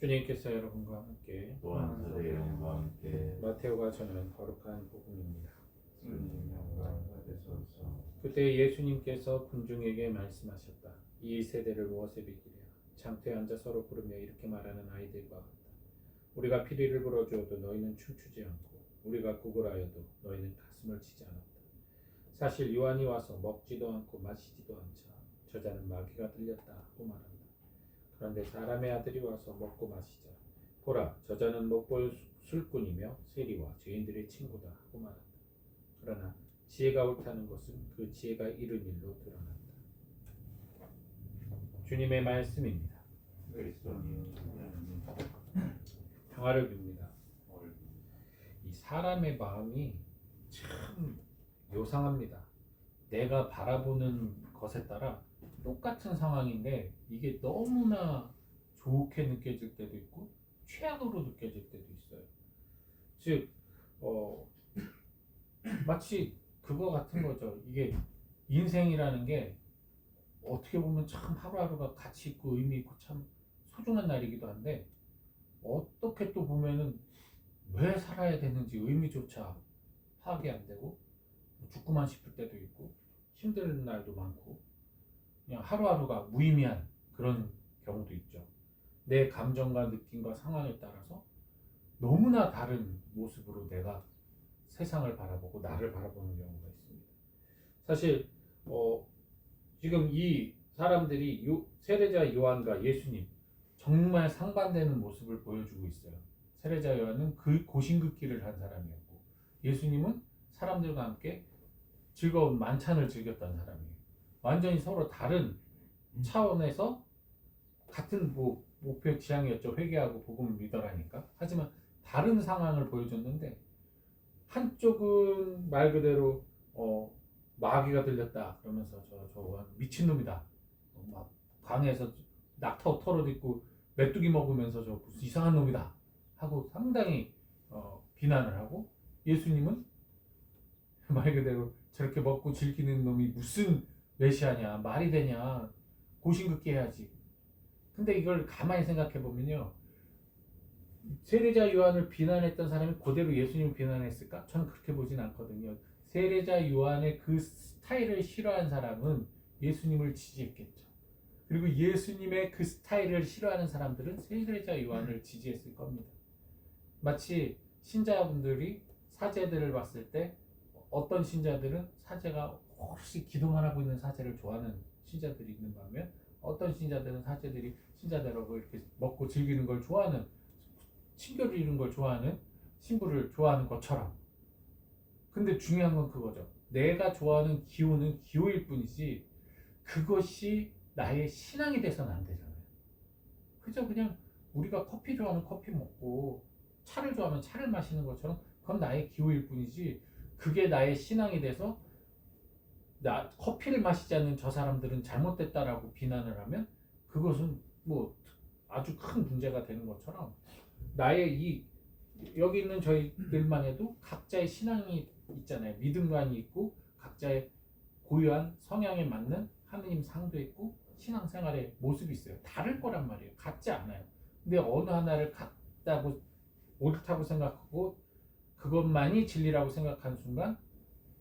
주님께서 여러분과 함께 또한 그의 영과 함께 마테오가 전한 거룩한 복음입니다. 주님 영광 받으소서. 그때 예수님께서 군중에게 말씀하셨다. 이 세대를 무엇에 비기랴? 장터에 앉아 서로 부르며 이렇게 말하는 아이들과 같다. 우리가 피리를 불어주어도 너희는 춤추지 않고 우리가 구걸하여도 너희는 가슴을 치지 않았다. 사실 요한이 와서 먹지도 않고 마시지도 않자 저자는 마귀가 들렸다 하고 말한다. 그런데 사람의 아들이 와서 먹고 마시자 보라 저자는 먹볼 술꾼이며 세리와 죄인들의 친구다 하고 말한다. 그러나 지혜가 옳다는 것은 그 지혜가 이룬 일로 드러난다. 주님의 말씀입니다. 그리스도님 평화를 빕니다. 이 사람의 마음이 참 요상합니다. 내가 바라보는 것에 따라 똑같은 상황인데 이게 너무나 좋게 느껴질 때도 있고 최악으로 느껴질 때도 있어요. 즉 마치 그거 같은 거죠. 이게 인생이라는 게 어떻게 보면 참 하루하루가 가치 있고 의미 있고 참 소중한 날이기도 한데 어떻게 또 보면은 왜 살아야 되는지 의미조차 파악이 안 되고 죽고만 싶을 때도 있고 힘든 날도 많고 그냥 하루하루가 무의미한 그런 경우도 있죠. 내 감정과 느낌과 상황에 따라서 너무나 다른 모습으로 내가 세상을 바라보고 나를 바라보는 경우가 있습니다. 사실 지금 이 사람들이 세례자 요한과 예수님 정말 상반되는 모습을 보여주고 있어요. 세례자 요한은 그 고신극기를 한 사람이었고 예수님은 사람들과 함께 즐거운 만찬을 즐겼던 사람이에요. 완전히 서로 다른 차원에서 같은 목표 지향이었죠. 회개하고 복음을 믿어라니까. 하지만 다른 상황을 보여줬는데 한쪽은 말 그대로 마귀가 들렸다 그러면서 저 미친놈이다. 막 강에서 낙타 털어딛고 메뚜기 먹으면서 저 무슨 이상한 놈이다 하고 상당히 비난을 하고 예수님은 말 그대로 저렇게 먹고 즐기는 놈이 무슨 메시아냐 말이 되냐 고신극기 해야지. 근데 이걸 가만히 생각해 보면요 세례자 요한을 비난했던 사람이 그대로 예수님을 비난했을까? 저는 그렇게 보진 않거든요. 세례자 요한의 그 스타일을 싫어한 사람은 예수님을 지지했겠죠. 그리고 예수님의 그 스타일을 싫어하는 사람들은 세례자 요한을 지지했을 겁니다. 마치 신자분들이 사제들을 봤을 때 어떤 신자들은 사제가 혹시 기도만 하고 있는 사제를 좋아하는 신자들이 있는 반면 어떤 신자들은 사제들이 신자들하고 이렇게 먹고 즐기는 걸 좋아하는 친교를 이루는 걸 좋아하는 신부를 좋아하는 것처럼. 근데 중요한 건 그거죠. 내가 좋아하는 기호는 기호일 뿐이지 그것이 나의 신앙이 돼서는 안 되잖아요. 그죠? 그냥 우리가 커피 좋아하면 커피 먹고 차를 좋아하면 차를 마시는 것처럼 그건 나의 기호일 뿐이지 그게 나의 신앙이 돼서 커피를 마시지 않는 저 사람들은 잘못됐다라고 비난을 하면 그것은 뭐 아주 큰 문제가 되는 것처럼 나의 여기 있는 저희들만 해도 각자의 신앙이 있잖아요. 믿음관이 있고 각자의 고유한 성향에 맞는 하느님 상도 있고 신앙생활의 모습이 있어요. 다를 거란 말이에요. 같지 않아요. 근데 어느 하나를 같다고 옳다고 생각하고 그것만이 진리라고 생각하는 순간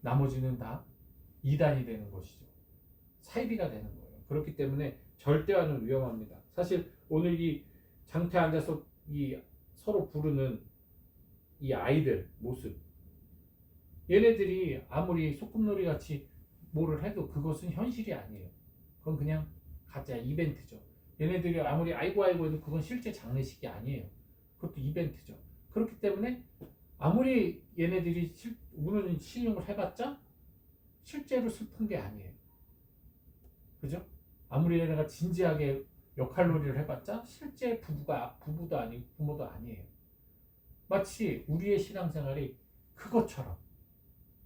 나머지는 다 이단이 되는 것이죠. 사이비가 되는 거예요. 그렇기 때문에 절대화는 위험합니다. 사실 오늘 이 장터에 앉아서 이 서로 부르는 이 아이들 모습 얘네들이 아무리 소꿉놀이 같이 뭐를 해도 그것은 현실이 아니에요. 그건 그냥 가짜 이벤트죠. 얘네들이 아무리 아이고 해도 그건 실제 장례식이 아니에요. 그것도 이벤트죠. 그렇기 때문에 아무리 얘네들이 우는 신용을 해봤자 실제로 슬픈 게 아니에요. 그죠? 아무리 얘네가 진지하게 역할놀이를 해봤자 실제 부부도 아니고 부모도 아니에요. 마치 우리의 신앙생활이 그것처럼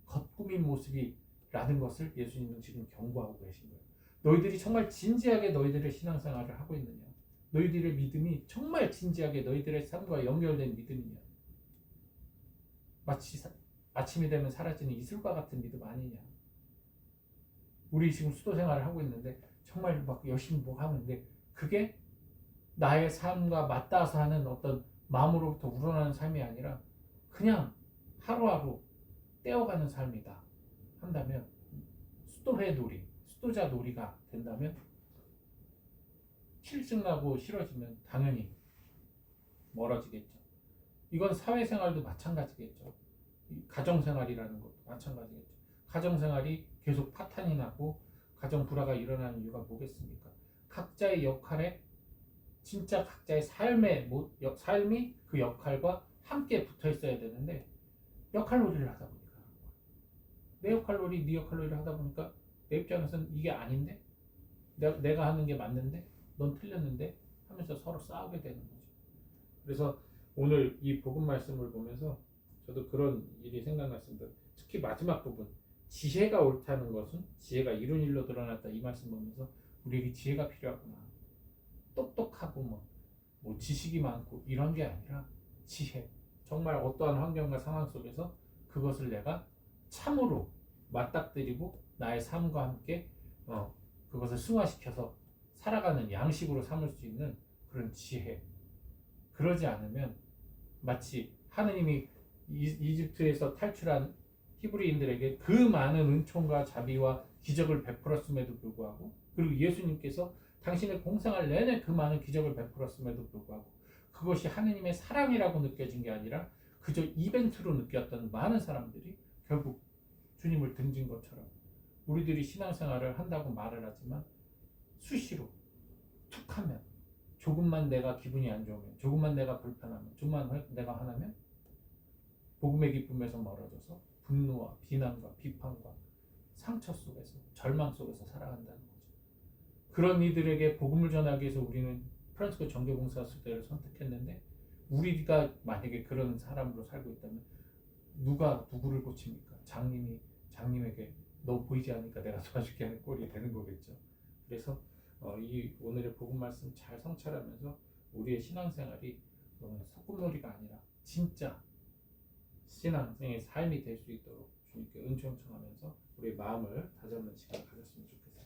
겉꾸민 모습이라는 것을 예수님은 지금 경고하고 계신 거예요. 너희들이 정말 진지하게 너희들의 신앙생활을 하고 있느냐? 너희들의 믿음이 정말 진지하게 너희들의 삶과 연결된 믿음이냐? 마치 아침이 되면 사라지는 이슬과 같은 믿음 아니냐? 우리 지금 수도 생활을 하고 있는데 정말 막 열심히 뭐 하는데 그게 나의 삶과 맞닿아서 하는 어떤 마음으로부터 우러나는 삶이 아니라 그냥 하루하루 떼어가는 삶이다 한다면, 수도회 놀이, 수도자 놀이가 된다면, 실증나고 싫어지면 당연히 멀어지겠죠. 이건 사회생활도 마찬가지겠죠. 이 가정생활이라는 것도 마찬가지겠죠. 가정생활이 계속 파탄이 나고 가정 불화가 일어나는 이유가 뭐겠습니까? 각자의 역할에, 진짜 각자의 삶이 그 역할과 함께 붙어 있어야 되는데 역할놀이를 하다 보니까, 내 역할놀이, 네 역할놀이를 하다 보니까 내 입장에서는 이게 아닌데, 내가 하는 게 맞는데 넌 틀렸는데 하면서 서로 싸우게 되는 거죠. 그래서 오늘 이 복음 말씀을 보면서 저도 그런 일이 생각났습니다. 특히 마지막 부분, 지혜가 옳다는 것은 지혜가 이룬 일로 드러났다, 이 말씀 보면서 우리에게 지혜가 필요하구나. 똑똑하고 뭐 지식이 많고 이런 게 아니라 지혜, 정말 어떠한 환경과 상황 속에서 그것을 내가 참으로 맞닥뜨리고 나의 삶과 함께 그것을 승화시켜서 살아가는 양식으로 삼을 수 있는 그런 지혜. 그러지 않으면 마치 하느님이 이집트에서 탈출한 히브리인들에게 그 많은 은총과 자비와 기적을 베풀었음에도 불구하고, 그리고 예수님께서 당신의 공생활 내내 그 많은 기적을 베풀었음에도 불구하고 그것이 하느님의 사랑이라고 느껴진 게 아니라 그저 이벤트로 느꼈던 많은 사람들이 결국 주님을 등진 것처럼, 우리들이 신앙생활을 한다고 말을 하지만 수시로 툭하면, 조금만 내가 기분이 안 좋으면, 조금만 내가 불편하면, 조금만 내가 화나면 복음의 기쁨에서 멀어져서 분노와 비난과 비판과 상처 속에서, 절망 속에서 살아간다는 거죠. 그런 이들에게 복음을 전하기 위해서 우리는 프란치스코 정교봉사 수대를 선택했는데, 우리가 만약에 그런 사람으로 살고 있다면 누가 누구를 고칩니까? 장님에게 너 보이지 않으니까 내가 도와줄게 하는 꼴이 되는 거겠죠. 그래서 이 오늘의 복음 말씀 잘 성찰하면서 우리의 신앙생활이 소꿉놀이가 아니라 진짜 신앙생의 삶이 될 수 있도록 주님께 은총 청하면서 우리의 마음을 다잡는 시간 가졌으면 좋겠습니다.